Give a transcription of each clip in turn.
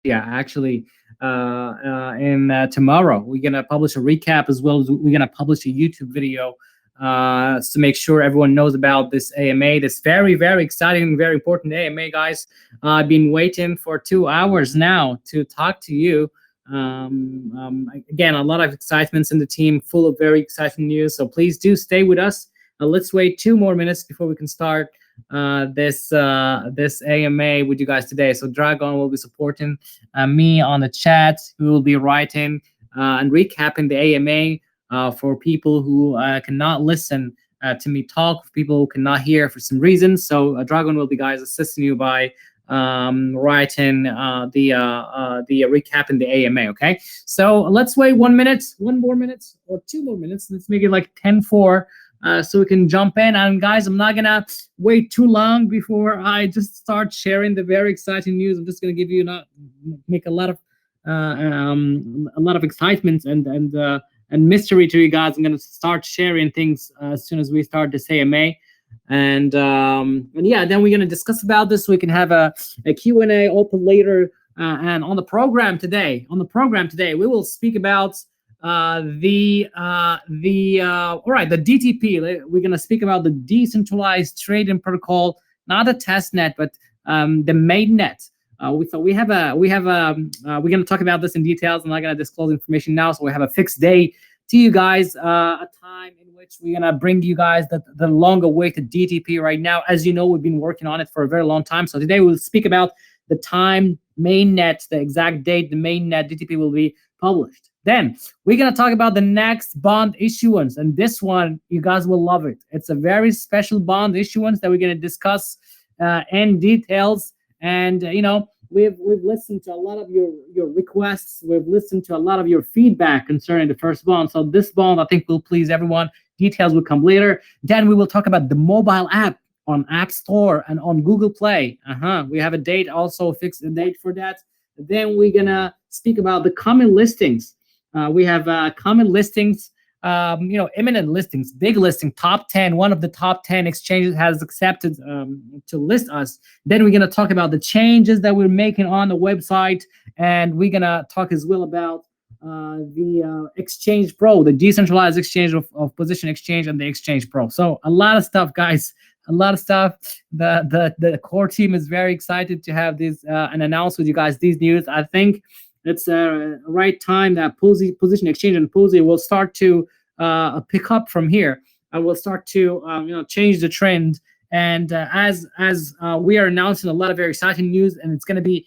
Yeah, actually, in tomorrow we're gonna publish a recap as well as we're gonna publish a YouTube video to make sure everyone knows about this AMA, this very very exciting, very important AMA, guys. I've been waiting for 2 hours now to talk to you. Again, a lot of excitements in the team, full of very exciting news. So please do stay with us. Let's wait 2 more minutes before we can start this AMA with you guys today. So Dragon will be supporting me on the chat. We will be writing and recapping the AMA for people who cannot listen to me talk, for people who cannot hear for some reasons. So Dragon will be, guys, assisting you by writing the recap in the AMA. Okay, so let's wait 1 minute, 1 more minute, or 2 more minutes. Let's make it like 10:04. So we can jump in. And guys, I'm not gonna wait too long before I just start sharing the very exciting news. I'm just gonna give you not make a lot of excitement and mystery to you guys. I'm gonna start sharing things as soon as we start this AMA. And yeah, then we're gonna discuss about this. We can have a Q&A open later. And on the program today, we will speak about the DTP. We're gonna speak about the decentralized trading protocol, not a test net, but the mainnet. We're gonna talk about this in details. I'm not gonna disclose information now, so we have a fixed day to you guys, a time in which we're gonna bring you guys the long-awaited DTP. Right now, as you know, we've been working on it for a very long time. So today we'll speak about the time mainnet, the exact date the mainnet DTP will be published. Then we're gonna talk about the next bond issuance, and this one you guys will love it. It's a very special bond issuance that we're gonna discuss in details. And we've listened to a lot of your requests. We've listened to a lot of your feedback concerning the first bond. So this bond, I think, will please everyone. Details will come later. Then we will talk about the mobile app on App Store and on Google Play. We have a date, also fixed a date for that. Then we're gonna speak about the common listings. We have common listings, imminent listings, big listing, top 10. One of the top 10 exchanges has accepted to list us. Then we're going to talk about the changes that we're making on the website. And we're going to talk as well about the Exchange Pro, the decentralized exchange of Position Exchange, and the Exchange Pro. So a lot of stuff, guys. A lot of stuff. The core team is very excited to have this and announce with you guys these news. I think it's a right time that Position Exchange and Posy will start to pick up from here. And will start to change the trend. And as we are announcing a lot of very exciting news, and it's going to be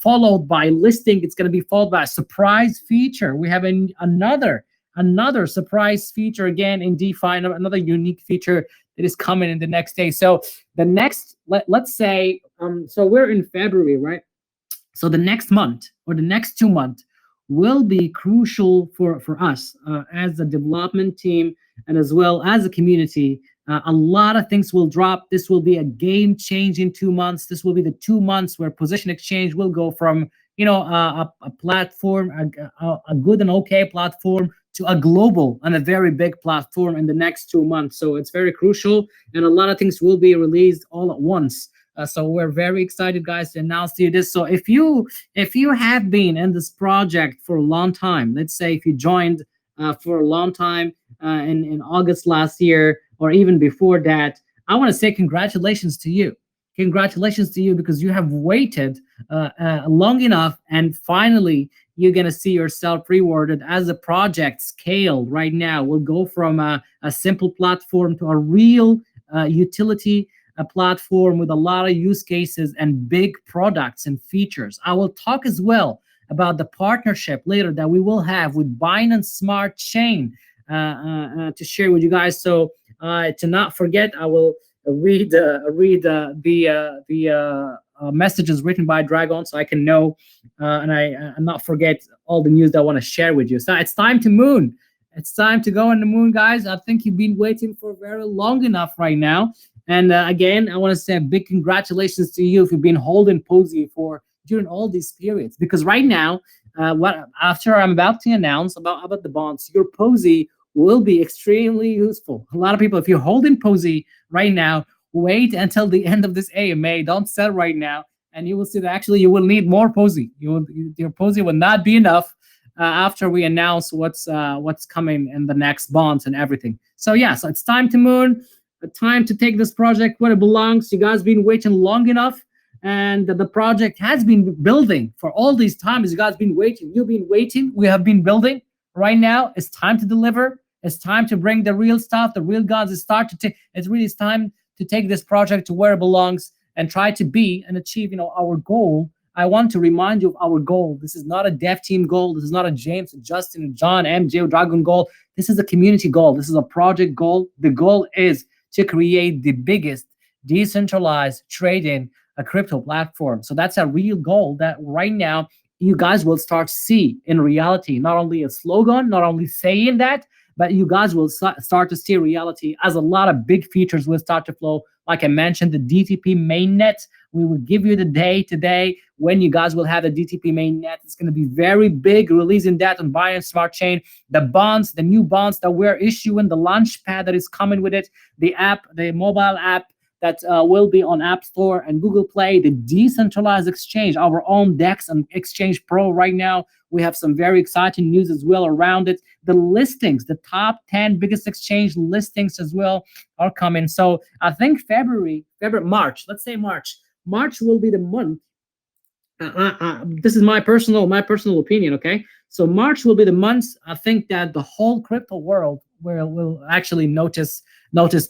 followed by listing. It's going to be followed by a surprise feature. We have another surprise feature again in DeFi, another unique feature that is coming in the next day. So the next, let's say, so we're in February, right? So the next month or the next 2 months will be crucial for us as a development team and as well as a community. A lot of things will drop. This will be a game-changing 2 months. This will be the 2 months where Position Exchange will go from a platform, a good and okay platform, to a global and a very big platform in the next 2 months. So it's very crucial, and a lot of things will be released all at once. So we're very excited, guys, to announce to you this. So if you have been in this project for a long time, let's say if you joined for a long time in August last year or even before that, I want to say congratulations to you. Congratulations to you, because you have waited long enough, and finally you're going to see yourself rewarded as a project scaled right now. We'll go from a simple platform to a real utility, a platform with a lot of use cases and big products and features. I will talk as well about the partnership later that we will have with Binance Smart Chain to share with you guys. So to not forget, I will read the messages written by Dragon, so I can know and not forget all the news that I want to share with you. So it's time to moon. It's time to go on the moon, guys. I think you've been waiting for very long enough right now. And again, I want to say a big congratulations to you if you've been holding Posy for during all these periods. Because right now, after I'm about to announce about the bonds, your Posy will be extremely useful. A lot of people, if you're holding Posy right now, wait until the end of this AMA. Don't sell right now. and you will see that actually you will need more Posey. Your Posey will not be enough after we announce what's coming in the next bonds and everything. So yeah, so it's time to moon, time to take this project where it belongs. You guys been waiting long enough, and the project has been building for all these times. You guys been waiting. You've been waiting. We have been building. Right now, it's time to deliver. It's time to bring the real stuff, the real guns. It's time to take this project to where it belongs and try to be and achieve, our goal. I want to remind you of our goal. This is not a dev team goal. This is not a James, Justin, John, MJ, Dragon goal. This is a community goal. This is a project goal. The goal is to create the biggest decentralized trading a crypto platform. So that's a real goal that right now you guys will start to see in reality, not only a slogan, not only saying that, but you guys will start to see reality as a lot of big features will start to flow. Like I mentioned, the DTP Mainnet, we will give you the day today when you guys will have the DTP Mainnet. It's going to be very big, releasing that on Binance Smart Chain. The bonds, the new bonds that we're issuing, the launch pad that is coming with it, the app, the mobile app that will be on App Store and Google Play, the decentralized exchange, our own DEX and Exchange Pro right now. We have some very exciting news as well around it. The listings, the top 10 biggest exchange listings as well are coming. So I think March, let's say March. March will be the month. This is my personal opinion, okay? So March will be the month, I think, that the whole crypto world will actually notice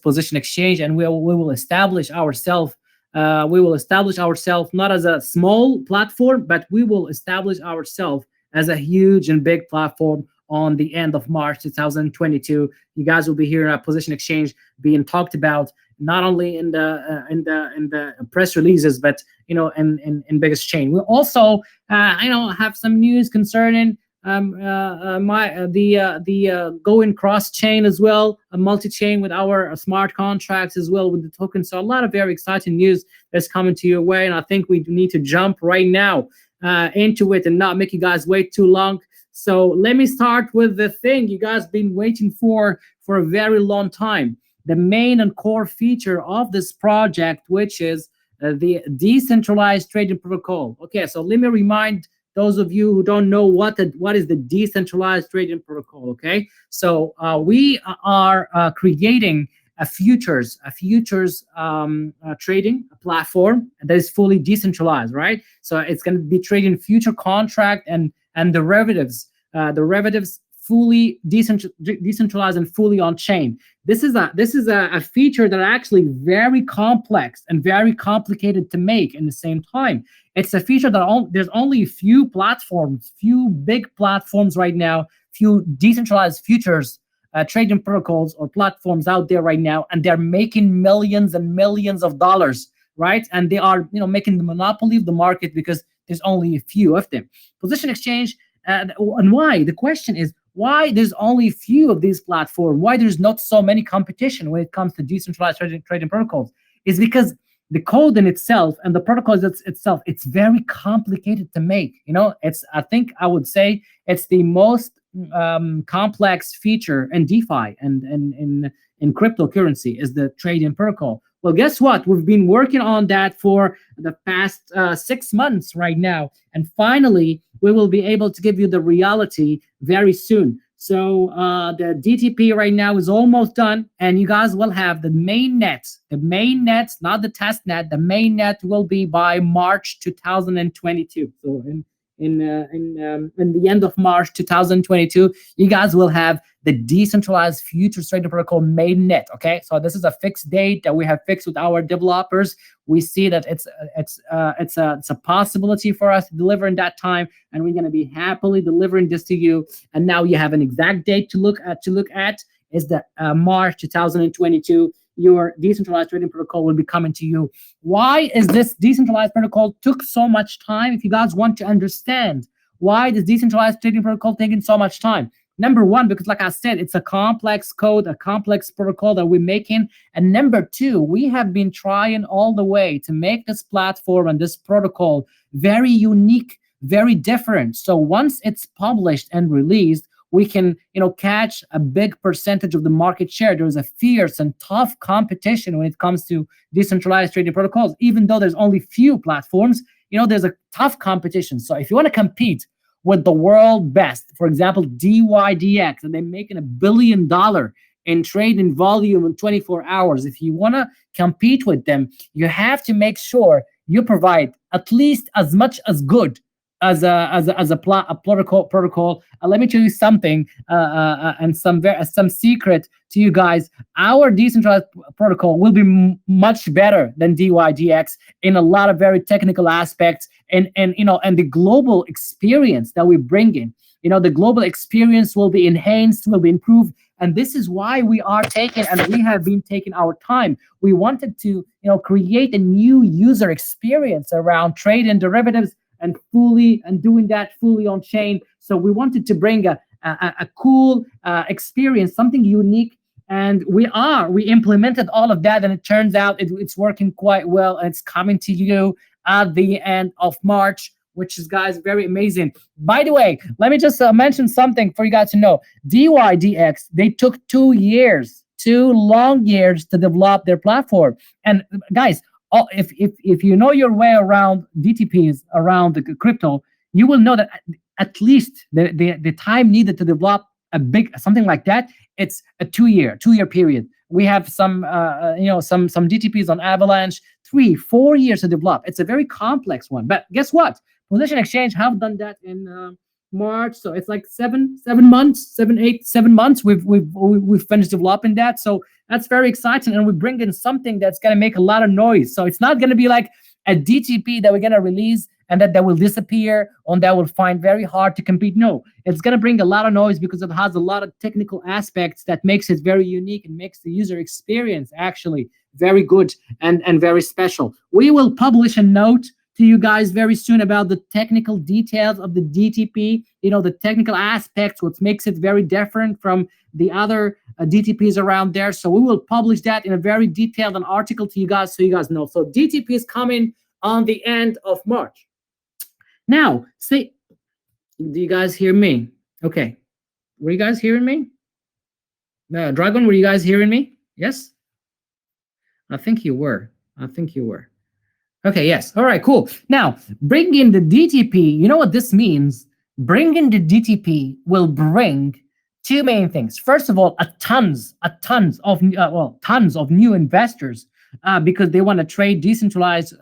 position exchange, and we will establish ourselves. We will establish ourselves not as a small platform, but we will establish ourselves as a huge and big platform on the end of March 2022. You guys will be hearing a position exchange being talked about not only in the press releases, but in biggest chain. We also have some news concerning the going cross chain as well, a multi-chain with our smart contracts as well with the token. So a lot of very exciting news that's coming to your way, and I think we need to jump right now into it and not make you guys wait too long. So let me start with the thing you guys been waiting for a very long time, the main and core feature of this project, which is the decentralized trading protocol. Okay, so let me remind those of you who don't know what is the decentralized trading protocol. Okay, so we are creating a futures trading platform that is fully decentralized, right? So it's going to be trading future contract and derivatives, fully decentralized and fully on chain. This is a feature that are actually very complex and very complicated to make in the same time. It's a feature that there's only a few big platforms right now, few decentralized futures trading protocols or platforms out there right now, and they're making millions and millions of dollars, right? And they are making the monopoly of the market because there's only a few of them. Position exchange, and why? The question is, why there's only a few of these platforms? Why there's not so many competition when it comes to decentralized trading protocols? Is because the code in itself and the protocols itself, it's very complicated to make. I think I would say it's the most complex feature in DeFi and in cryptocurrency is the trading protocol. Well, guess what? We've been working on that for the past 6 months right now, and finally we will be able to give you the reality very soon. So the DTP right now is almost done, and you guys will have the mainnet. The mainnet, not the test net. The mainnet will be by March 2022. So in the end of March 2022, you guys will have the decentralized futures trading protocol mainnet. Okay, so this is a fixed date that we have fixed with our developers. We see that it's a possibility for us to deliver in that time, and we're going to be happily delivering this to you. And now you have an exact date to look at. Is the March 2022. Your decentralized trading protocol will be coming to you. Why is this decentralized protocol took so much time? If you guys want to understand why this decentralized trading protocol taking so much time, number one, because like I said, it's a complex code, a complex protocol that we're making. And number two, we have been trying all the way to make this platform and this protocol very unique, very different. So once it's published and released, we can, catch a big percentage of the market share. There is a fierce and tough competition when it comes to decentralized trading protocols. Even though there's only few platforms, there's a tough competition. So if you want to compete with the world best, for example, DYDX, and they're making $1 billion in trade and volume in 24 hours. If you want to compete with them, you have to make sure you provide at least as much as good as a protocol. Let me tell you something, and some secret to you guys. Our decentralized protocol will be much better than DYDX in a lot of very technical aspects, and the global experience that we bring in. The global experience will be enhanced, will be improved, and this is why we are taking, and we have been taking our time. We wanted to, create a new user experience around trade and derivatives, and doing that fully on chain. So we wanted to bring a cool experience, something unique, and we implemented all of that, and it turns out it's working quite well, and it's coming to you at the end of March, which is, guys, very amazing. By the way, let me just mention something for you guys to know. DYDX, they took 2 years, 2 long years to develop their platform. And guys, if you know your way around DTPs, around the crypto, you will know that at least the time needed to develop a big something like that, it's a 2 year period. We have some some DTPs on Avalanche, 3-4 years to develop. It's a very complex one. But guess what? Position Exchange have done that in March, so it's like 7 months. We've finished developing that, so that's very exciting, and we bring in something that's gonna make a lot of noise. So it's not gonna be like a DTP that we're gonna release and that will disappear, or that will find very hard to compete. No, it's gonna bring a lot of noise because it has a lot of technical aspects that makes it very unique and makes the user experience actually very good and very special. We will publish a note to you guys very soon about the technical details of the DTP, the technical aspects, what makes it very different from the other DTPs around there. So we will publish that in a very detailed article to you guys, so you guys know. So DTP is coming on the end of March. Now, do you guys hear me? Okay. Were you guys hearing me? Dragon, were you guys hearing me? Yes? I think you were. Okay, yes. All right, cool. Now, bring in the DTP. You know what this means? Bringing the DTP will bring two main things. First of all, tons of new investors, because they want to trade decentralized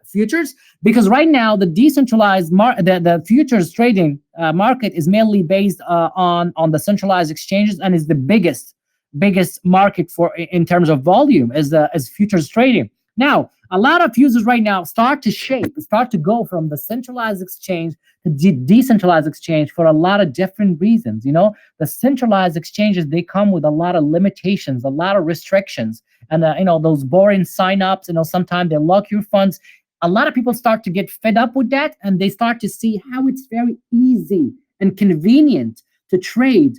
futures. Because right now, the decentralized the futures trading market is mainly based on the centralized exchanges, and is the biggest market in terms of volume as futures trading. Now, a lot of users right now start to go from the centralized exchange to decentralized exchange for a lot of different reasons. The centralized exchanges, they come with a lot of limitations, a lot of restrictions, and those boring signups. Sometimes they lock your funds. A lot of people start to get fed up with that, and they start to see how it's very easy and convenient to trade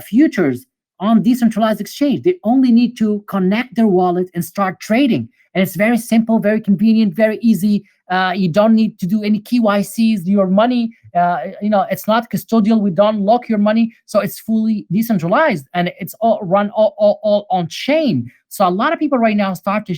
futures on decentralized exchange. They only need to connect their wallet and start trading. And it's very simple, very convenient, very easy. You don't need to do any KYCs. Your money, it's not custodial. We don't lock your money. So it's fully decentralized, and it's all run all on chain. So a lot of people right now start to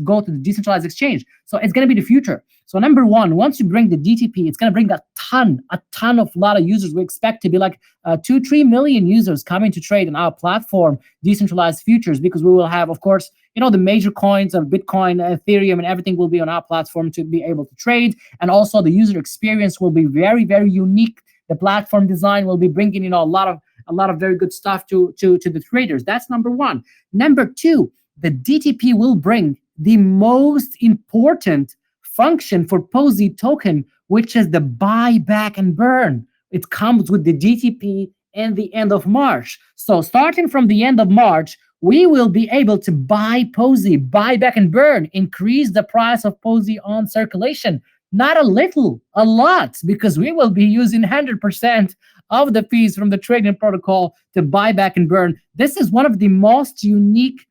go to the decentralized exchange. So it's going to be the future. So number one, once you bring the DTP, it's going to bring a ton of lot of users. We expect to be like 2-3 million users coming to trade on our platform, decentralized futures, because we will have, of course, the major coins of Bitcoin, Ethereum, and everything will be on our platform to be able to trade. And also the user experience will be very, very unique. The platform design will be bringing, a lot of very good stuff to the traders. That's number one. Number two, the DTP will bring the most important function for POSI token, which is the buy, back, and burn. It comes with the DTP and the end of March. So starting from the end of March, we will be able to buy POSI, buy, back, and burn, increase the price of POSI on circulation. Not a little, a lot, because we will be using 100% of the fees from the trading protocol to buy, back, and burn. This is one of the most unique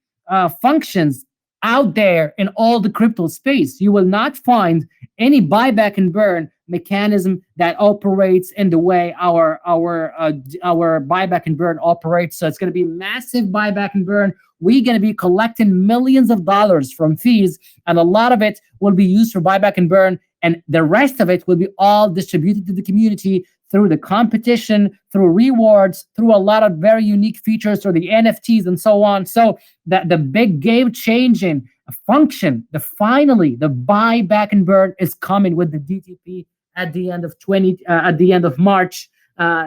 functions out there in all the crypto space. You will not find any buyback and burn mechanism that operates in the way our buyback and burn operates. So it's going to be massive buyback and burn we're going to be collecting millions of dollars from fees, and a lot of it will be used for buyback and burn, and the rest of it will be all distributed to the community through the competition, through rewards, through a lot of very unique features, through the NFTs and so on. So that the big game changing function, finally the buy back and burn is coming with the DTP at the end of March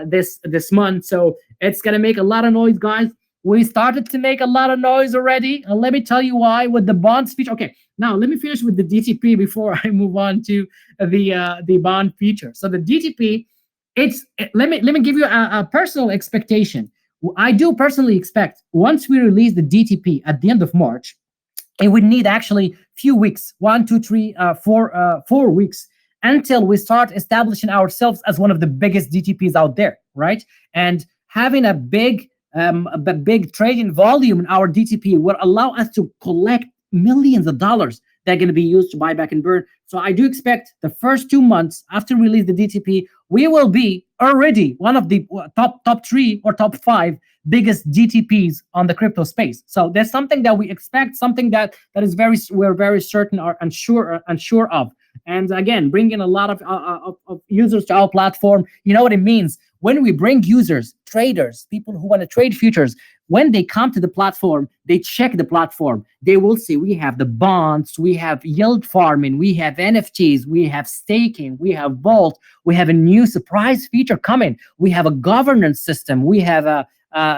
this month. So it's gonna make a lot of noise, guys. We started to make a lot of noise already, and let me tell you why with the bond feature. Okay, now let me finish with the DTP before I move on to the bond feature. So the DTP, let me give you a personal expectation. I do personally expect once we release the DTP at the end of March, it would need actually few weeks, 4 weeks until we start establishing ourselves as one of the biggest DTPs out there, right? And having a big trading volume in our DTP will allow us to collect millions of dollars that are going to be used to buy back and burn. So I do expect the first 2 months after release the DTP, we will be already one of the top 3 or top 5 biggest DTPs on the crypto space. So there's something that we expect, something that we're very certain or unsure of. And again, bringing a lot of users to our platform. You know what it means when we bring users, traders, people who want to trade futures. When they come to the platform, they check the platform. They will see we have the bonds, we have yield farming, we have NFTs, we have staking, we have Vault, we have a new surprise feature coming. We have a governance system. We have a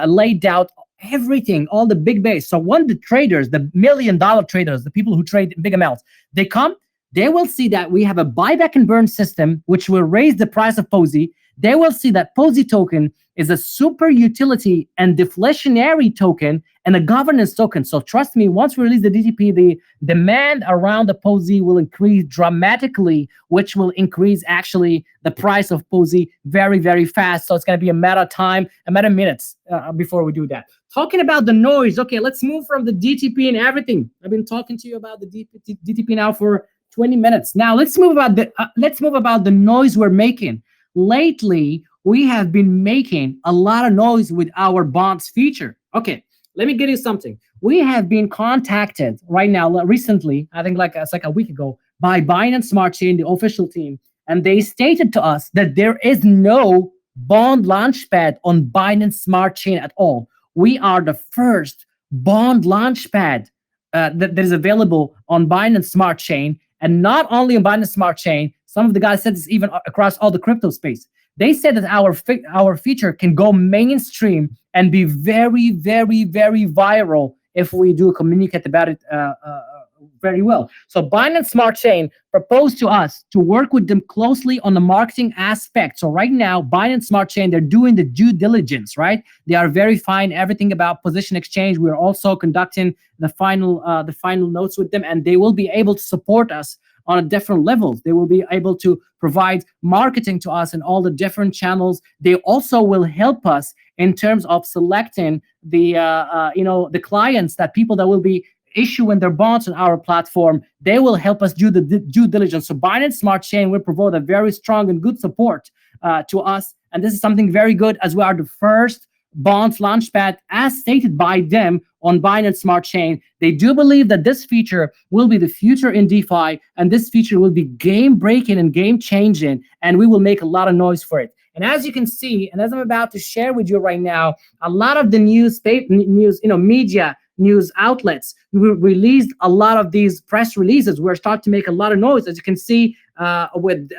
laid out everything, all the big base. So when the traders, the $1 million traders, the people who trade big amounts, they come, they will see that we have a buyback and burn system, which will raise the price of POSI. They will see that POSI token is a super utility and deflationary token and a governance token. So trust me, once we release the DTP, the demand around the POSI will increase dramatically, which will increase actually the price of POSI very, very fast. So it's going to be a matter of time, a matter of minutes before we do that. Talking about the noise. Okay, let's move from the DTP and everything. I've been talking to you about the DTP now for 20 minutes. Now let's move about the noise we're making. Lately, we have been making a lot of noise with our bonds feature. Okay, let me give you something. We have been contacted right now, recently, I think it's like a week ago, by Binance Smart Chain, the official team, and they stated to us that there is no bond launchpad on Binance Smart Chain at all. We are the first bond launchpad that is available on Binance Smart Chain, and not only on Binance Smart Chain. Some of the guys said this even across all the crypto space. They said that our feature can go mainstream and be very, very, very viral if we do communicate about it very well. So Binance Smart Chain proposed to us to work with them closely on the marketing aspect. So right now, Binance Smart Chain, they're doing the due diligence, right? They are verifying everything about position exchange. We're also conducting the final notes with them, and they will be able to support us on a different levels. They will be able to provide marketing to us in all the different channels. They also will help us in terms of selecting the clients, that people that will be issuing their bonds on our platform. They will help us do the due diligence. So Binance Smart Chain will provide a very strong and good support to us, and this is something very good, as we are the first bonds launchpad, as stated by them, on Binance Smart Chain. They do believe that this feature will be the future in DeFi, and this feature will be game-breaking and game-changing, and we will make a lot of noise for it. And as you can see, and as I'm about to share with you right now, a lot of the media news outlets released a lot of these press releases. We're starting to make a lot of noise, as you can see, with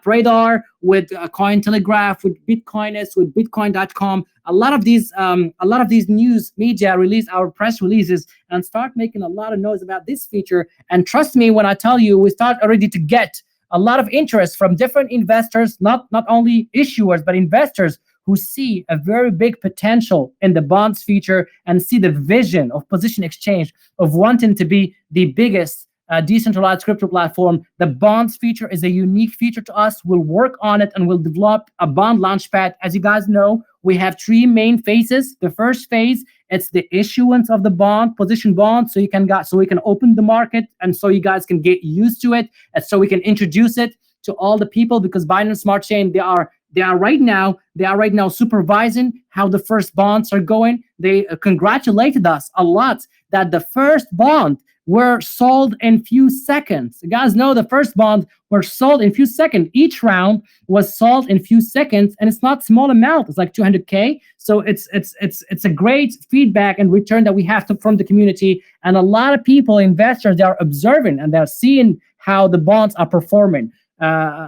Radar, with Cointelegraph, with Bitcoinist, with Bitcoin.com. A lot of these news media release our press releases and start making a lot of noise about this feature. And trust me when I tell you, we start already to get a lot of interest from different investors, not only issuers, but investors who see a very big potential in the bonds feature and see the vision of Position Exchange of wanting to be the biggest decentralized crypto platform. The bonds feature is a unique feature to us. We'll work on it and we'll develop a bond launchpad. As you guys know, we have 3 main phases. The first phase, it's the issuance of the bond, position bond, so we can open the market, and so you guys can get used to it, and so we can introduce it to all the people, because Binance Smart Chain, they are They are right now supervising how the first bonds are going. They congratulated us a lot that the first bond were sold in few seconds. You guys know the first bond were sold in few seconds. Each round was sold in few seconds, and it's not small amount. It's like 200K. So it's a great feedback and return that we have from the community. And a lot of people, investors, they are observing and they're seeing how the bonds are performing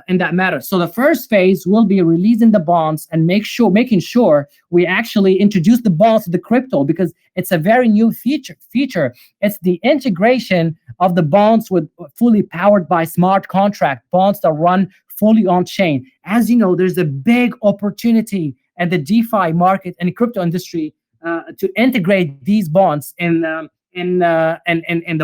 in that matter. So the first phase will be releasing the bonds and making sure we actually introduce the bonds to the crypto, because it's a very new feature. It's the integration of the bonds with fully powered by smart contract bonds that run fully on chain. As you know, there's a big opportunity at the DeFi market and the crypto industry to integrate these bonds in the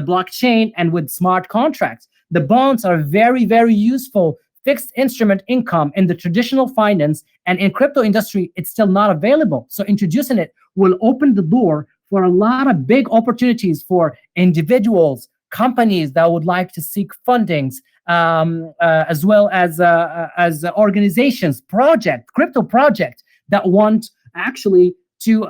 blockchain and with smart contracts. The bonds are very, very useful fixed instrument income in the traditional finance, and in crypto industry, it's still not available. So introducing it will open the door for a lot of big opportunities for individuals, companies that would like to seek fundings, as well as organizations, crypto project that want actually to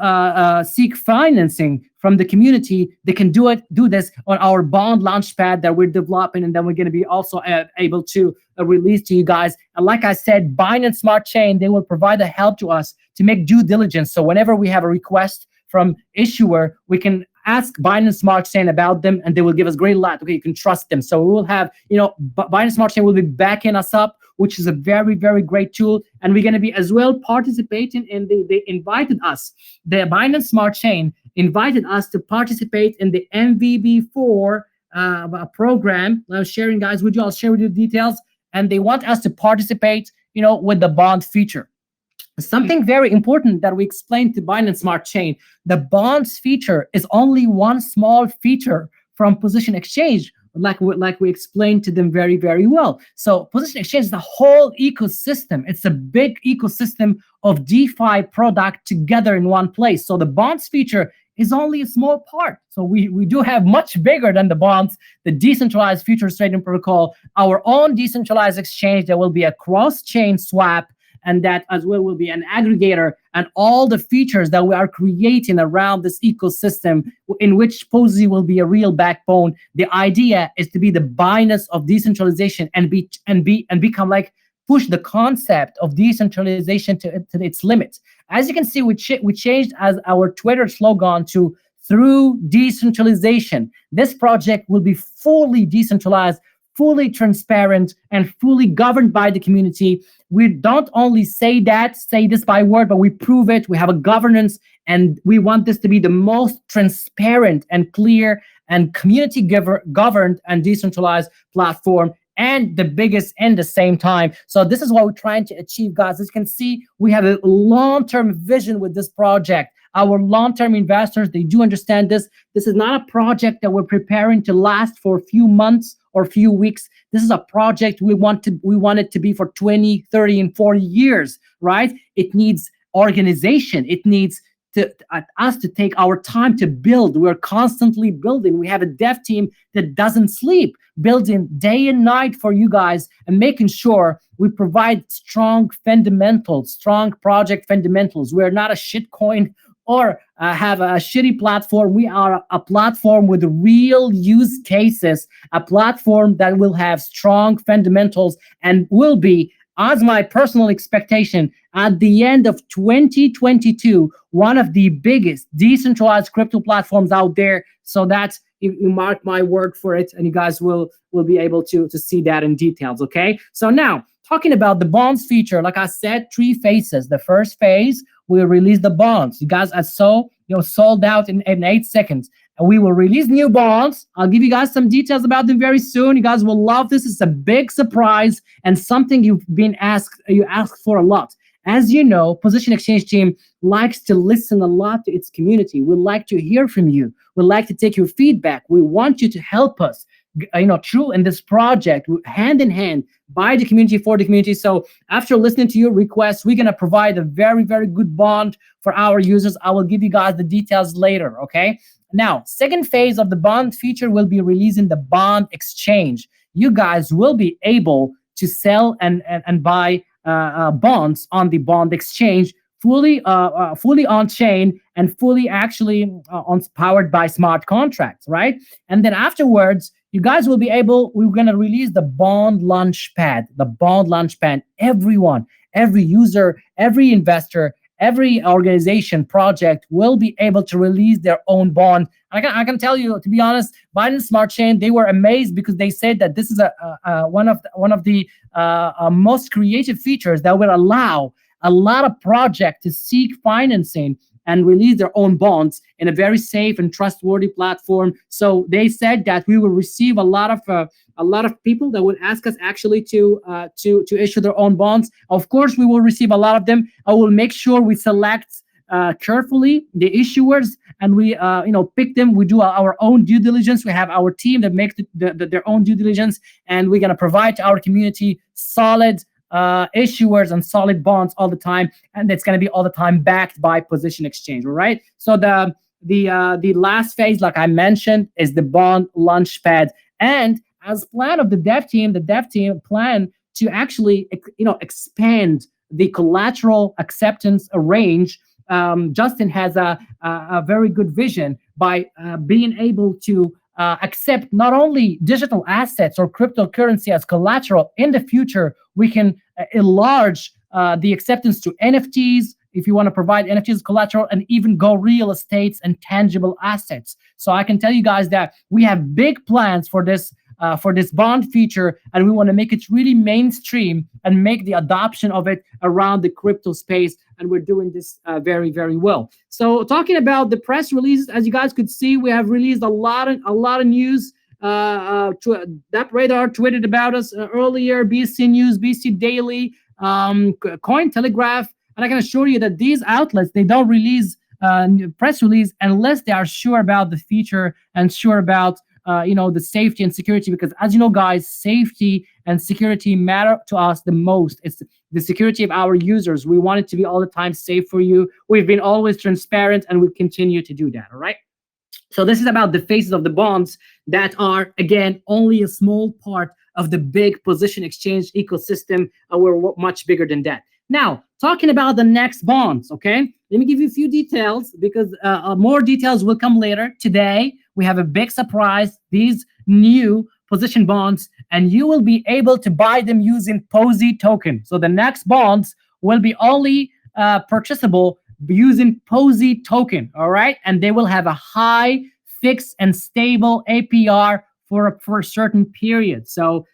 seek financing from the community. They can do this on our bond launchpad that we're developing, and then we're going to be also able to release to you guys. And like I said, Binance Smart Chain, they will provide the help to us to make due diligence. So whenever we have a request from issuer, we can ask Binance Smart Chain about them, and they will give us green light. Okay, you can trust them. So we will have, Binance Smart Chain will be backing us up, which is a very, very great tool. And we're going to be as well participating in they invited us. The Binance Smart Chain invited us to participate in the MVB4 program. I was sharing, guys, with you. I'll share with you the details. And they want us to participate, with the bond feature. Something very important that we explained to Binance Smart Chain, the bonds feature is only one small feature from Position Exchange, like we explained to them very, very well. So Position Exchange is the whole ecosystem. It's a big ecosystem of DeFi product together in one place. So the bonds feature is only a small part. So we do have much bigger than the bonds, the decentralized futures trading protocol, our own decentralized exchange that will be a cross-chain swap, and that as well will be an aggregator, and all the features that we are creating around this ecosystem, in which Posey will be a real backbone. The idea is to be the Binance of decentralization and become like push the concept of decentralization to its limits. As you can see, we changed as our Twitter slogan to "Through Decentralization." This project will be fully decentralized, fully transparent, and fully governed by the community. We don't only say this by word, but we prove it. We have a governance, and we want this to be the most transparent and clear and community governed and decentralized platform, and the biggest in the same time. So this is what we're trying to achieve, guys. As you can see, we have a long-term vision with this project. Our long-term investors, they do understand this. This is not a project that we're preparing to last for a few months or a few weeks. This is a project we want it to be for 20, 30, and 40 years, right? It needs organization. It needs us to take our time to build. We're constantly building. We have a dev team that doesn't sleep, building day and night for you guys and making sure we provide strong fundamentals, strong project fundamentals. We're not a shitcoin or have a shitty platform. We are a platform with real use cases, a platform that will have strong fundamentals and will be, as my personal expectation, at the end of 2022, one of the biggest decentralized crypto platforms out there. So that's, you mark my word for it, and you guys will be able to see that in details, okay? So now, talking about the bonds feature, like I said, 3 phases. The first phase, we'll release the bonds. You guys are sold out in 8 seconds. And we will release new bonds. I'll give you guys some details about them very soon. You guys will love this. It's a big surprise and something you asked for a lot. As you know, Position Exchange team likes to listen a lot to its community. We like to hear from you. We like to take your feedback. We want you to help us, true in this project, hand in hand, by the community, for the community. So after listening to your requests, we're going to provide a very, very good bond for our users. I will give you guys the details later, okay? Now, second phase of the bond feature will be releasing the bond exchange. You guys will be able to sell and buy bonds on the bond exchange, fully on chain and fully actually on powered by smart contracts, right? And then afterwards, you guys will be able. We're gonna release the bond launchpad. The bond launchpad. Everyone, every user, every investor, every organization project will be able to release their own bond. I can tell you, to be honest, Binance Smart Chain, they were amazed because they said that this is one of the most creative features that will allow a lot of projects to seek financing and release their own bonds in a very safe and trustworthy platform. So they said that we will receive a lot of people that would ask us actually to issue their own bonds. Of course, we will receive a lot of them. I will make sure we select carefully the issuers, and we pick them. We do our own due diligence. We have our team that makes their own due diligence, and we're gonna provide to our community solid issuers and solid bonds all the time, and it's going to be all the time backed by position exchange. All right. So the last phase, like I mentioned, is the bond launchpad, and as plan of the dev team plan to actually expand the collateral acceptance range. Justin has a very good vision by being able to accept not only digital assets or cryptocurrency as collateral. In the future, we can enlarge the acceptance to NFTs, if you want to provide NFTs as collateral, and even go real estates and tangible assets. So I can tell you guys that we have big plans for this bond feature, and we want to make it really mainstream and make the adoption of it around the crypto space. And we're doing this very, very well. So talking about the press releases, as you guys could see, we have released a lot of news. That Radar tweeted about us earlier. BC News, BC Daily, Coin Telegraph, and I can assure you that these outlets, they don't release press release unless they are sure about the feature and sure about the safety and security, because as you know, guys, safety and security matter to us the most. It's the security of our users. We want it to be all the time safe for you. We've been always transparent, and we continue to do that. All right. So this is about the faces of the bonds that are, again, only a small part of the big position exchange ecosystem. We're much bigger than that. Now, talking about the next bonds, okay? Let me give you a few details, because more details will come later. Today, we have a big surprise, these new position bonds, and you will be able to buy them using POSI token. So the next bonds will be only purchasable using POSI token, all right? And they will have a high, fixed, and stable APR for a certain period. So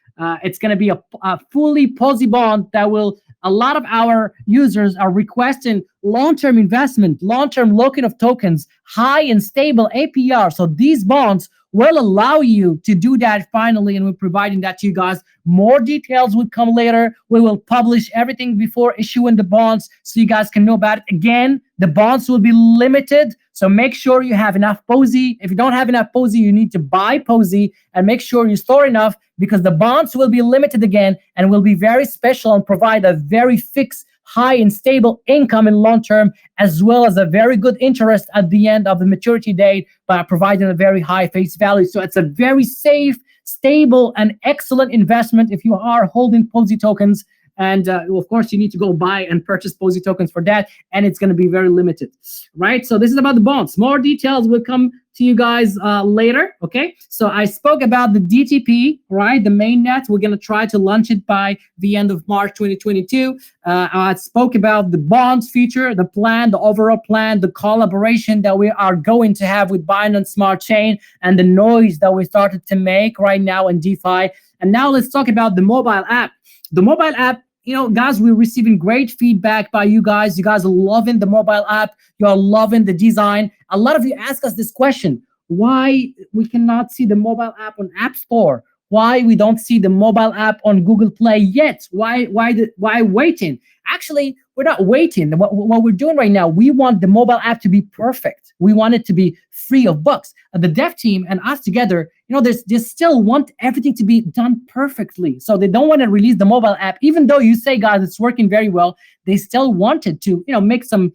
it's going to be a fully POSI bond that will, a lot of our users are requesting long-term investment, long-term locking of tokens, high and stable APR. So these bonds will allow you to do that finally, and we're providing that to you guys. More details will come later. We will publish everything before issuing the bonds so you guys can know about it. Again, the bonds will be limited, so make sure you have enough POSI. If you don't have enough POSI, you need to buy POSI, and make sure you store enough, because the bonds will be limited again and will be very special and provide a very fixed, high and stable income in long term, as well as a very good interest at the end of the maturity date by providing a very high face value. So it's a very safe, stable, and excellent investment if you are holding POSI tokens. And of course, you need to go buy and purchase POSI tokens for that, and it's going to be very limited, right? So this is about the bonds. More details will come to you guys later, okay? So I spoke about the DTP, right? The mainnet. We're going to try to launch it by the end of March 2022. I spoke about the bonds feature, the plan, the overall plan, the collaboration that we are going to have with Binance Smart Chain, and the noise that we started to make right now in DeFi. And now let's talk about the mobile app. The mobile app, guys, we're receiving great feedback by you guys. You guys are loving the mobile app. You are loving the design. A lot of you ask us this question: why we cannot see the mobile app on App Store? Why we don't see the mobile app on Google Play yet? Why waiting? Actually, we're not waiting. What we're doing right now, we want the mobile app to be perfect. We want it to be free of bugs. The dev team and us together, they still want everything to be done perfectly. So they don't want to release the mobile app, even though you say, guys, it's working very well. They still wanted to, make some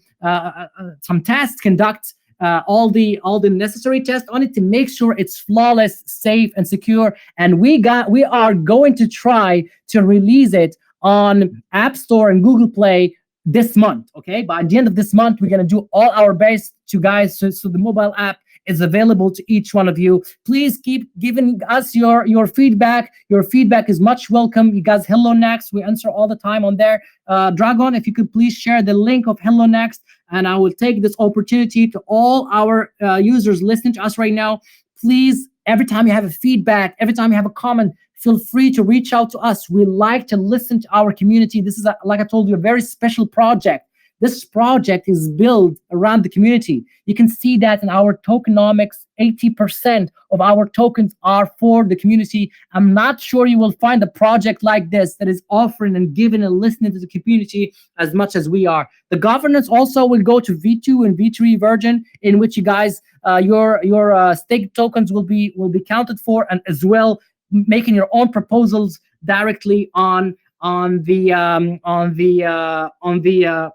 tests, conduct all the necessary tests on it to make sure it's flawless, safe, and secure. And we are going to try to release it on App Store and Google Play this month. Okay, by the end of this month, we're gonna do all our best to guys, so the mobile app is available to each one of you. Please keep giving us your feedback. Your feedback is much welcome. You guys, Hello Next, we answer all the time on there. Dragon, if you could please share the link of Hello Next, and I will take this opportunity to all our users listening to us right now. Please, every time you have a feedback, every time you have a comment, feel free to reach out to us. We like to listen to our community. This is, like I told you, a very special project. This project is built around the community. You can see that in our tokenomics, 80% of our tokens are for the community. I'm not sure you will find a project like this that is offering and giving and listening to the community as much as we are. The governance also will go to V2 and V3 version, in which you guys, your stake tokens will be counted for, and as well making your own proposals directly on the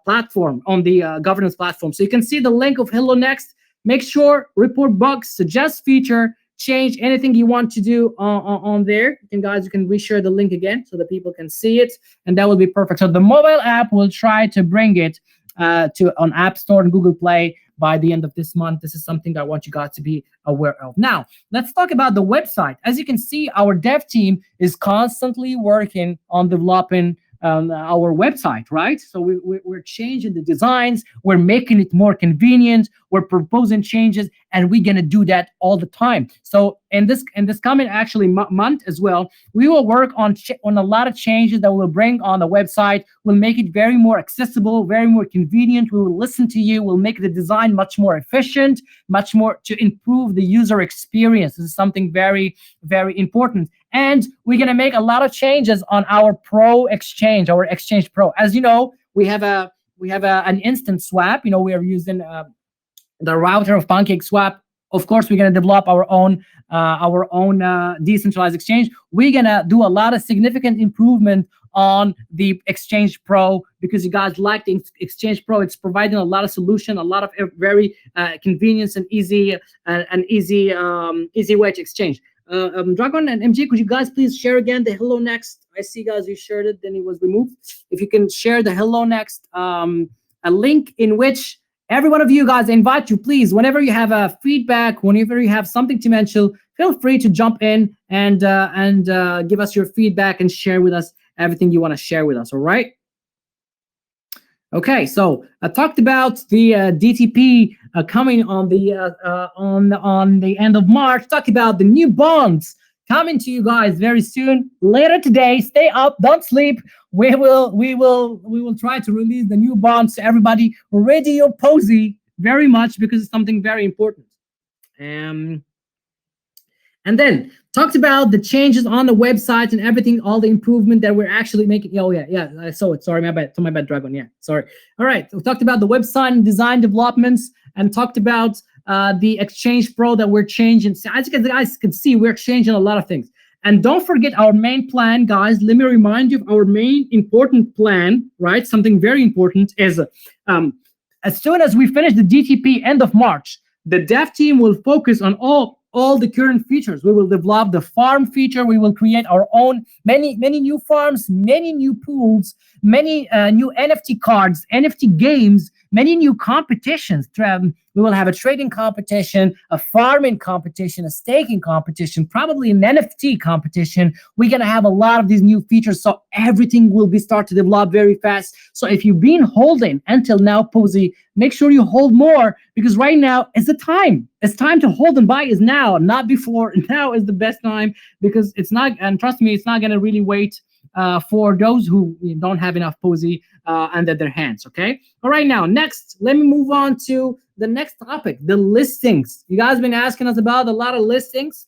platform, on the governance platform. So you can see the link of Hello Next. Make sure, report bugs, suggest feature, change anything you want to do on there. And guys, you can reshare the link again so that people can see it, and that will be perfect. So the mobile app will try to bring it to on App Store and Google Play by the end of this month. This is something I want you guys to be aware of. Now, let's talk about the website. As you can see, our dev team is constantly working on developing our website, right? So we're changing the designs, we're making it more convenient, we're proposing changes, and we're gonna do that all the time. So in this coming actually month as well, we will work on a lot of changes that we'll bring on the website. We'll make it very more accessible, very more convenient. We will listen to you. We'll make the design much more efficient, much more to improve the user experience. This is something very, very important. And we're gonna make a lot of changes on our Pro exchange, our Exchange Pro. As you know, we have an instant swap. You know, we are using the router of PancakeSwap. Of course, we're gonna develop our own decentralized exchange. We're gonna do a lot of significant improvement on the Exchange Pro, because you guys like the Exchange Pro. It's providing a lot of solution, a lot of very convenience and easy way to exchange. Dragon and MG, could you guys please share again the Hello Next? I see, guys, you shared it, then it was removed. If you can share the Hello Next, a link in which every one of you guys, I invite you, please, whenever you have a feedback, whenever you have something to mention, feel free to jump in and give us your feedback and share with us everything you want to share with us. All right. Okay, so I talked about the DTP coming on the end of March. Talked about the new bonds coming to you guys very soon. Later today, stay up, don't sleep. We will try to release the new bonds to everybody. Ready your posy very much, because it's something very important. And then talked about the changes on the website and everything, all the improvement that we're actually making. Oh yeah, I saw it. Sorry, my bad, Dragon. Yeah, sorry. All right, we talked about the website and design developments, and talked about the Exchange Pro that we're changing. So as you guys can see, we're changing a lot of things. And don't forget our main plan, guys. Let me remind you of our main important plan, right? Something very important is as soon as we finish the DTP end of March, the dev team will focus on all the current features. We will develop the farm feature. We will create our own many new farms, many new pools, many new NFT cards, NFT games, many new competitions. We will have a trading competition, a farming competition, a staking competition, probably an NFT competition. We're gonna have a lot of these new features, so everything will be start to develop very fast. So if you've been holding until now, Posey, make sure you hold more, because right now is the time. It's time to hold and buy is now, not before. Now is the best time, because it's not, and trust me, it's not gonna really wait for those who don't have enough Posey under their hands. Okay. All right. Now, next, let me move on to the next topic, the listings. You guys have been asking us about a lot of listings,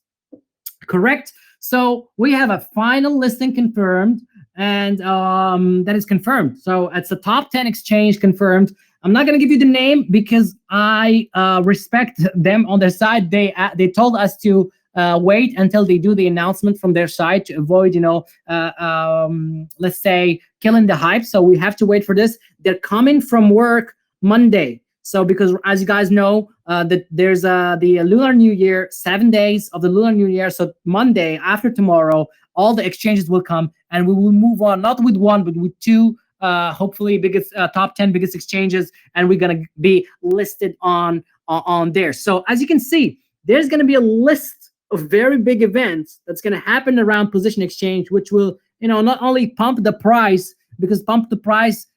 correct? So we have a final listing confirmed, and that is confirmed. So it's a top 10 exchange confirmed. I'm not going to give you the name because I respect them on their side. They told us to wait until they do the announcement from their side to avoid, let's say, killing the hype. So we have to wait for this. They're coming from work Monday. So because as you guys know, that there's the Lunar New Year, 7 days of the Lunar New Year. So Monday after tomorrow, all the exchanges will come, and we will move on not with one but with two. Hopefully, biggest top 10 biggest exchanges, and we're gonna be listed on there. So as you can see, there's gonna be a list of very big events that's gonna happen around Position Exchange, which will not only pump the price, because pump the price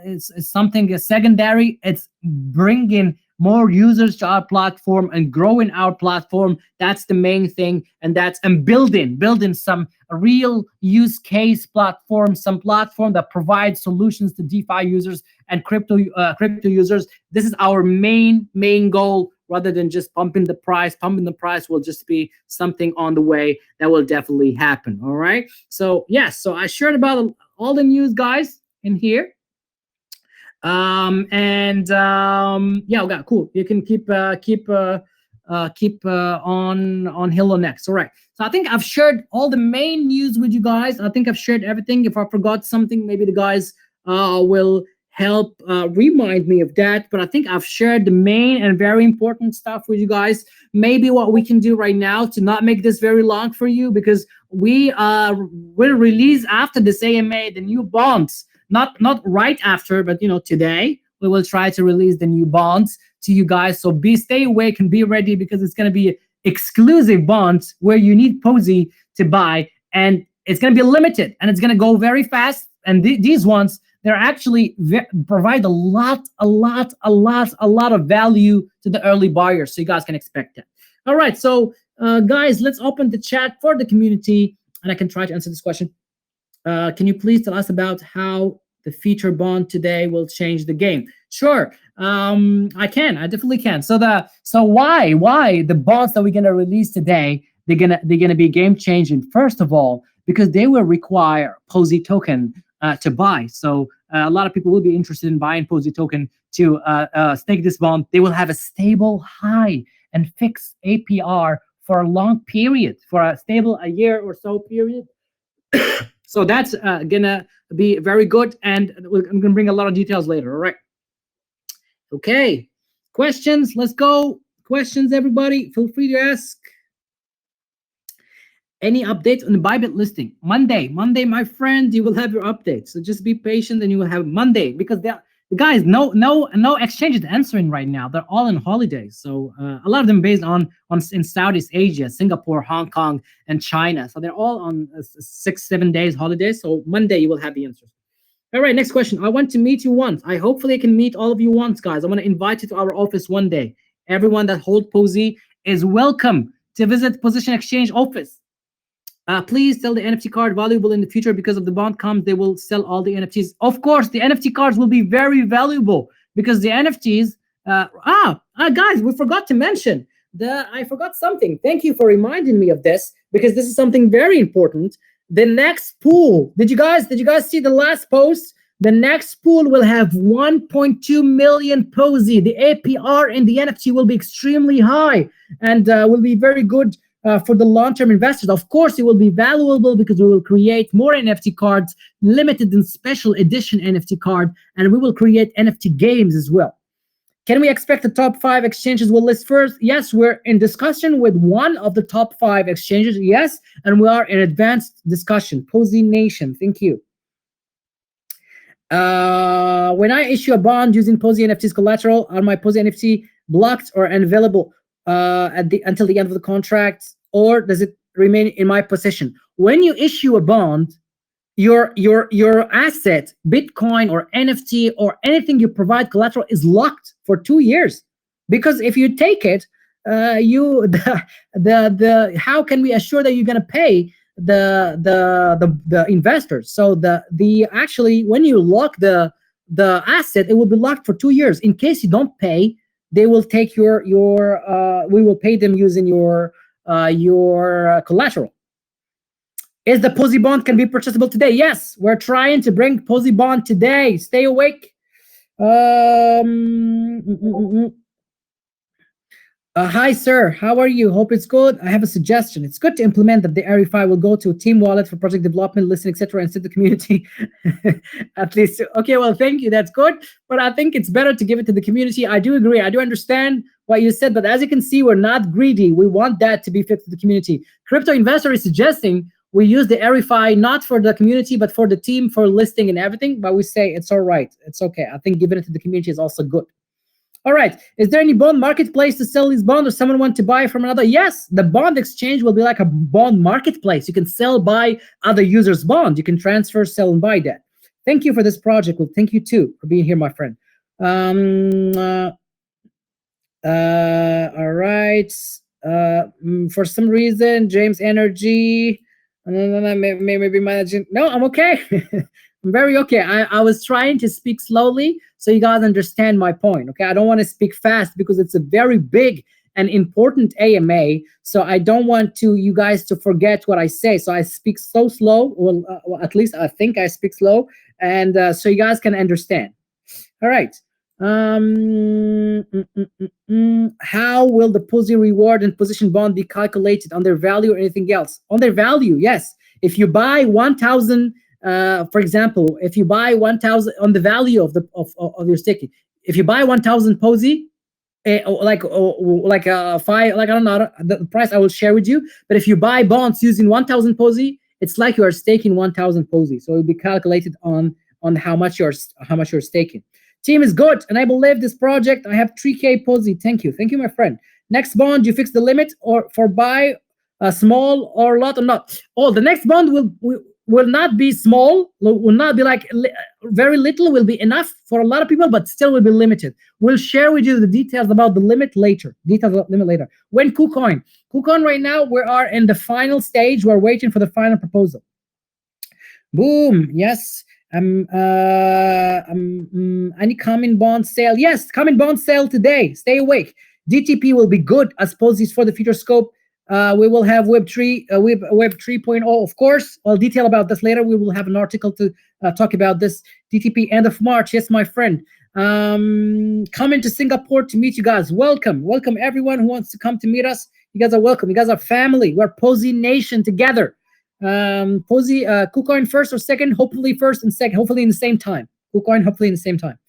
is something secondary. It's bringing more users to our platform and growing our platform. That's the main thing, and building some real use case platform, some platform that provides solutions to DeFi users and crypto users. This is our main goal, rather than just pumping the price. Pumping the price will just be something on the way that will definitely happen. All right. So yes, so I shared about all the news, guys, in here. Yeah, okay, cool. You can keep on Hilo next. All right. So I think I've shared all the main news with you guys. I think I've shared everything. If I forgot something, maybe the guys will help remind me of that. But I think I've shared the main and very important stuff with you guys. Maybe what we can do right now to not make this very long for you, because we will release after this AMA the new bonds. Not right after, but today we will try to release the new bonds to you guys. So stay awake and be ready, because it's going to be exclusive bonds where you need Posey to buy, and it's going to be limited, and it's going to go very fast. And these ones, they're actually provide a lot of value to the early buyers. So you guys can expect that. All right, so guys, let's open the chat for the community, and I can try to answer this question. Can you please tell us about how the feature bond today will change the game? Sure, I definitely can. So why the bonds that we're gonna release today, they're gonna be game changing. First of all, because they will require Posey token to buy. So a lot of people will be interested in buying Posey token to stake this bond. They will have a stable, high, and fixed APR for a long period, for a stable a year or so period. So that's gonna be very good, and I'm gonna bring a lot of details later. All right. Okay. Questions? Let's go. Questions, everybody. Feel free to ask. Any updates on the Bybit listing? Monday, my friend, you will have your updates. So just be patient, and you will have Monday, because the guys, no exchanges answering right now. They're all on holidays. So a lot of them based in Southeast Asia, Singapore, Hong Kong, and China. So they're all on 6-7 days holidays. So Monday you will have the answers. All right, next question. I want to meet you once. Hopefully I can meet all of you once, guys. I want to invite you to our office one day. Everyone that holds Posey is welcome to visit Position Exchange office. Please sell the NFT card valuable in the future, because of the bond comes, they will sell all the NFTs. Of course, the NFT cards will be very valuable, because the NFTs. Guys, we forgot to mention I forgot something. Thank you for reminding me of this, because this is something very important. The next pool. Did you guys see the last post? The next pool will have 1.2 million Posey. The APR in the NFT will be extremely high, and will be very good for the long-term investors. Of course, it will be valuable, because we will create more NFT cards, limited and special edition NFT card, and we will create NFT games as well. Can we expect the top 5 exchanges will list first? Yes, we're in discussion with one of the top 5 exchanges. Yes, and we are in advanced discussion. Posey Nation, thank you. When I issue a bond using Posey NFT's collateral, are my Posey NFT blocked or unavailable until the end of the contract, or does it remain in my possession? When you issue a bond, your asset, Bitcoin or NFT or anything you provide collateral, is locked for 2 years, because if you take it, how can we assure that you're gonna pay the investors? So actually, when you lock the asset, it will be locked for 2 years. In case you don't pay, they will take we will pay them using your collateral. Is the Posey bond can be purchasable today? Yes, we're trying to bring Posey bond today. Stay awake. Hi, sir. How are you? Hope it's good. I have a suggestion. It's good to implement that the RFI will go to a team wallet for project development, listen, etc., and send the community. At least, okay. Well, thank you. That's good. But I think it's better to give it to the community. I do agree. I do understand what you said, but as you can see, we're not greedy. We want that to be fit to the community. Crypto Investor is suggesting we use the Arify not for the community, but for the team, for listing and everything. But we say it's all right. It's okay. I think giving it to the community is also good. All right. Is there any bond marketplace to sell these bonds, or someone want to buy from another? Yes, the bond exchange will be like a bond marketplace. You can sell, buy other users' bond. You can transfer, sell, and buy that. Thank you for this project. Well, thank you too for being here, my friend. All right. For some reason, James Energy. Maybe managing. No, I'm okay. I'm very okay. I was trying to speak slowly so you guys understand my point. Okay, I don't want to speak fast because it's a very big and important AMA. So I don't want you guys to forget what I say. So I speak so slow. Well, at least I think I speak slow, and so you guys can understand. All right. How will the POSI reward and position bond be calculated, on their value or anything else? On their value, yes. If you buy 1,000, for example, if you buy 1,000 on the value of your staking, if you buy 1,000 POSI, like five, like I don't know the price I will share with you, but if you buy bonds using 1,000 POSI, it's like you are staking 1,000 POSI, so it will be calculated on how much you're staking. Team is good, and I believe this project. I have 3K POSI. Thank you, my friend. Next bond, you fix the limit or for buy a small or lot or not. Oh, the next bond will not be small. Will not be like very little. Will be enough for a lot of people, but still will be limited. We'll share with you the details about the limit later. When KuCoin right now, we are in the final stage. We're waiting for the final proposal. Boom. Yes. Any common bond sale? Yes, common bond sale today. Stay awake. DTP will be good as POSIs for the future scope. We will have Web 3.0, of course. I'll detail about this later. We will have an article to talk about this. DTP end of March. Yes, my friend. Coming to Singapore to meet you guys. Welcome everyone who wants to come to meet us. You guys are welcome. You guys are family. We're POSI Nation together. POSI, KuCoin first or second? Hopefully first and second. Hopefully in the same time. KuCoin hopefully in the same time.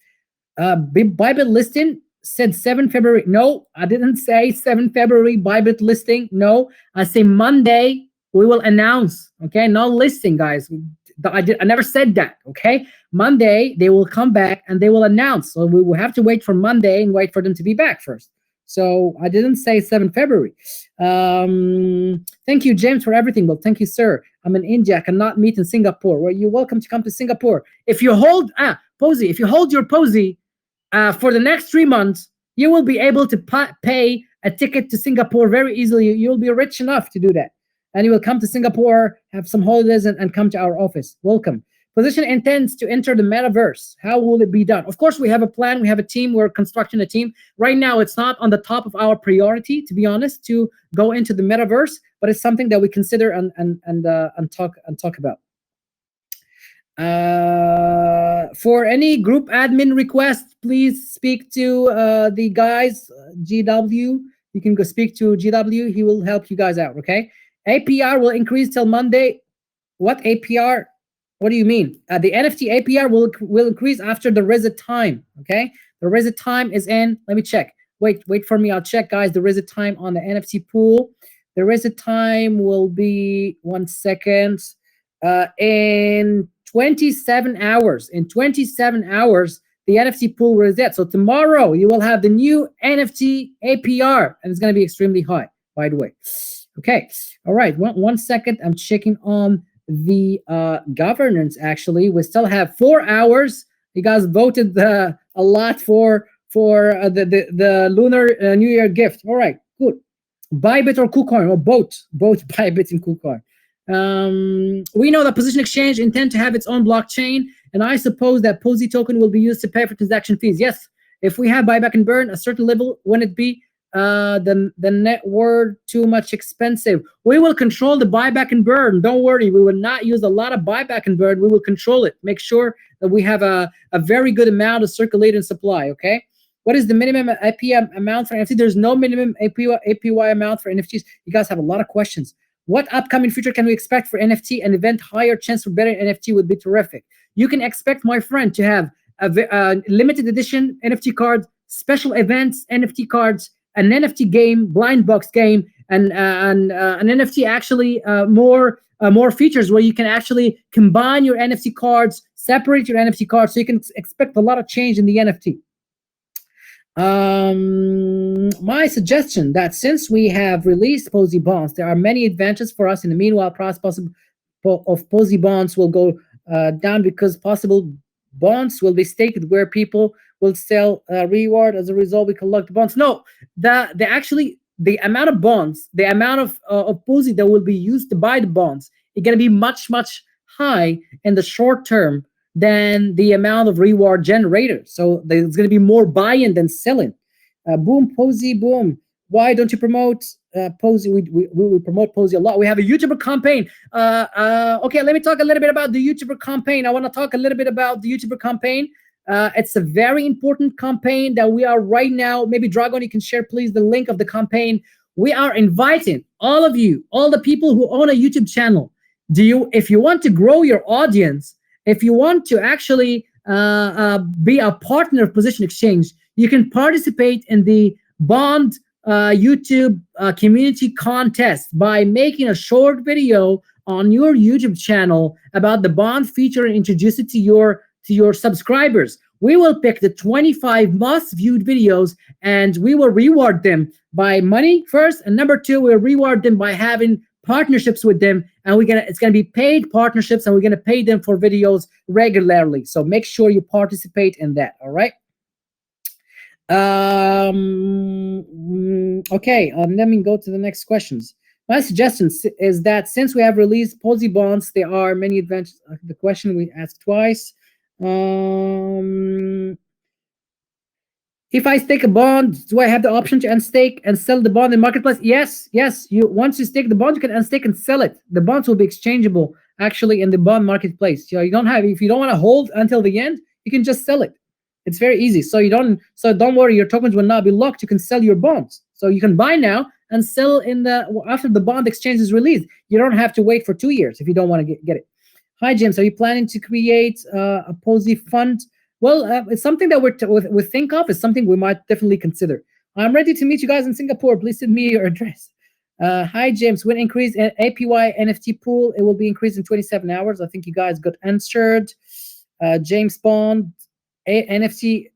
Bybit listing said 7 February. No, I didn't say 7 February Bybit listing. No, I say Monday we will announce. Okay, no listing, guys. I never said that. Okay, Monday they will come back and they will announce. So we will have to wait for Monday and wait for them to be back first. So I didn't say 7 February. Thank you, James, for everything. Well, thank you, sir. I'm in India. I cannot meet in Singapore. Well, you're welcome to come to Singapore. If you hold POSI, if you hold your POSI for the next 3 months, you will be able to pay a ticket to Singapore very easily. You'll be rich enough to do that. And you will come to Singapore, have some holidays, and come to our office. Welcome. Position intends to enter the metaverse. How will it be done? Of course, we have a plan. We have a team. We're constructing a team. Right now, it's not on the top of our priority, to be honest, to go into the metaverse, but it's something that we consider and talk about. For any group admin request, please speak to the guys, GW. You can go speak to GW. He will help you guys out, okay? APR will increase till Monday. What APR? What do you mean? The NFT APR will increase after the reset time, okay? The reset time is in, let me check. Wait for me, I'll check, guys, the reset time on the NFT pool. The reset time will be, 1 second, in 27 hours. In 27 hours, the NFT pool will reset. So tomorrow, you will have the new NFT APR, and it's going to be extremely high, by the way. Okay, all right, 1 second, I'm checking on the governance. Actually, we still have 4 hours. You guys voted a lot for the Lunar New Year gift. All right, good. Bybit or KuCoin, or both Bybit and KuCoin. We know that Position Exchange intend to have its own blockchain, and I suppose that POSI token will be used to pay for transaction fees. Yes, if we have buyback and burn a certain level, wouldn't it be the net worth too much expensive? We will control the buyback and burn. Don't worry, we will not use a lot of buyback and burn. We will control it. Make sure that we have a very good amount of circulating supply. Okay. What is the minimum APY amount for NFT? There's no minimum APY amount for NFTs. You guys have a lot of questions. What upcoming future can we expect for NFT? An event higher chance for better NFT would be terrific. You can expect, my friend, to have a limited edition NFT cards, special events NFT cards, an NFT game, blind box game, and an NFT actually more features where you can actually combine your NFT cards, separate your NFT cards, so you can expect a lot of change in the NFT. My suggestion that since we have released Posey bonds, there are many advantages for us. In the meanwhile, price possible of Posey bonds will go down because possible bonds will be staked where people will sell reward. As a result, we collect bonds. No, the actually the amount of bonds, the amount of Posey that will be used to buy the bonds, is going to be much high in the short term than the amount of reward generators. So there's going to be more buying than selling. Boom, Posey, boom. Why don't you promote Posey? We promote Posey a lot. We have a YouTuber campaign. Okay, let me talk a little bit about the YouTuber campaign. I want to talk a little bit about the YouTuber campaign. It's a very important campaign that we are right now. Maybe Dragon, you can share, please, the link of the campaign. We are inviting all of you, all the people who own a YouTube channel. If you want to grow your audience, if you want to actually be a partner of Position Exchange, you can participate in the Bond YouTube community contest by making a short video on your YouTube channel about the Bond feature and introduce it to your subscribers. We will pick the 25 most viewed videos and we will reward them by money first, and number two, we'll reward them by having partnerships with them, and it's gonna be paid partnerships, and we're gonna pay them for videos regularly. So make sure you participate in that. All right. Okay. Let me go to the next questions. My suggestion is that since we have released Posey bonds, there are many advantages. The question we asked twice. If I stake a bond, do I have the option to unstake and sell the bond in marketplace? Yes. Once you stake the bond, you can unstake and sell it. The bonds will be exchangeable actually in the bond marketplace. You don't have, if you don't want to hold until the end, you can just sell it. It's very easy. So don't worry, your tokens will not be locked. You can sell your bonds. So you can buy now and sell after the bond exchange is released. You don't have to wait for 2 years if you don't want to get it. Hi, James. Are you planning to create a Posey fund? Well, it's something that we think of. It's something we might definitely consider. I'm ready to meet you guys in Singapore. Please send me your address. Hi, James. When increase APY NFT pool, it will be increased in 27 hours. I think you guys got answered. James Bond, NFT.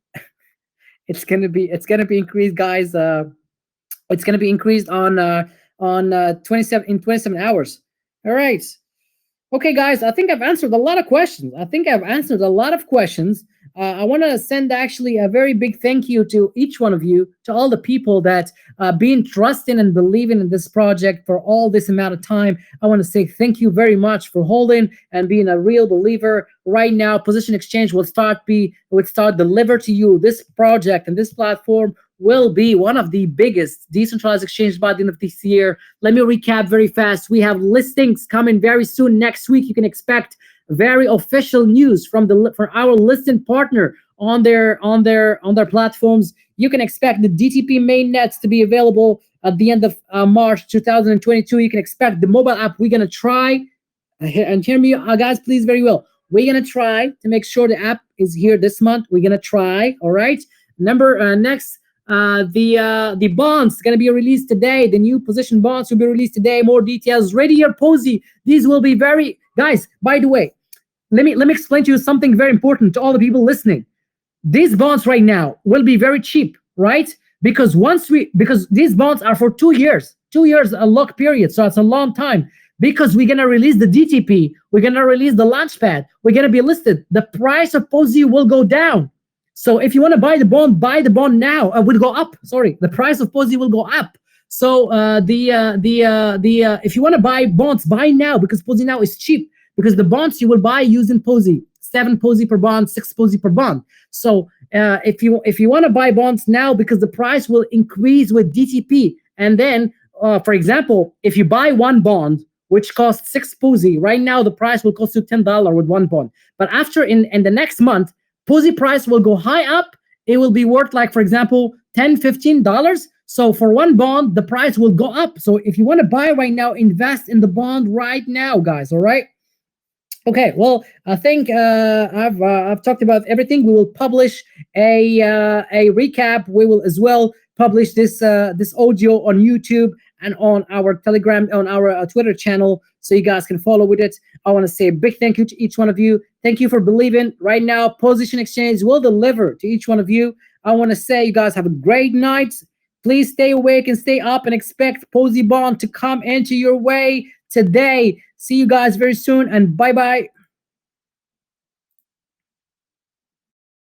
It's gonna be increased, guys. It's gonna be increased on 27 hours. All right. Okay, guys, I think I've answered a lot of questions. I want to send actually a very big thank you to each one of you, to all the people that been trusting and believing in this project for all this amount of time. I want to say thank you very much for holding and being a real believer. Right now, Position Exchange will start deliver to you this project, and this platform will be one of the biggest decentralized exchanges by the end of this year. Let me recap very fast. We have listings coming very soon. Next week, you can expect very official news from our listing partner on their platforms. You can expect the DTP Mainnets to be available at the end of March 2022. You can expect the mobile app. We're gonna try, and hear me, guys, please, very well. We're gonna try to make sure the app is here this month. We're gonna try. All right. Next. The bonds going to be released today. The new position bonds will be released today. More details ready here, Posey. These will be very, guys, by the way, let me explain to you something very important to all the people listening. These bonds right now will be very cheap, right? Because these bonds are for 2 years. 2 years a lock period, so it's a long time. Because we're gonna release the DTP, we're gonna release the launchpad, we're gonna be listed. The price of Posey will go down. So if you want to buy the bond now. Will go up. Sorry, the price of Posey will go up. So if you want to buy bonds, buy now, because Posey now is cheap. Because the bonds you will buy using Posey, 7 Posey per bond, 6 Posey per bond. So if you want to buy bonds now, because the price will increase with DTP, and then for example, if you buy one bond which costs 6 Posey, right now the price will cost you $10 with one bond. But after in the next month, Posey price will go high up. It will be worth, like, for example, $10, $15. So for one bond, the price will go up. So if you want to buy right now, invest in the bond right now, guys. All right. Okay, well, I think I've talked about everything. We will publish a recap. We will as well publish this audio on YouTube and on our Telegram, on our Twitter channel, so you guys can follow with it. I want to say a big thank you to each one of you. Thank you for believing. Right now, Position Exchange will deliver to each one of you. I want to say you guys have a great night. Please stay awake and stay up and expect Posy Bond to come into your way today. See you guys very soon, and bye bye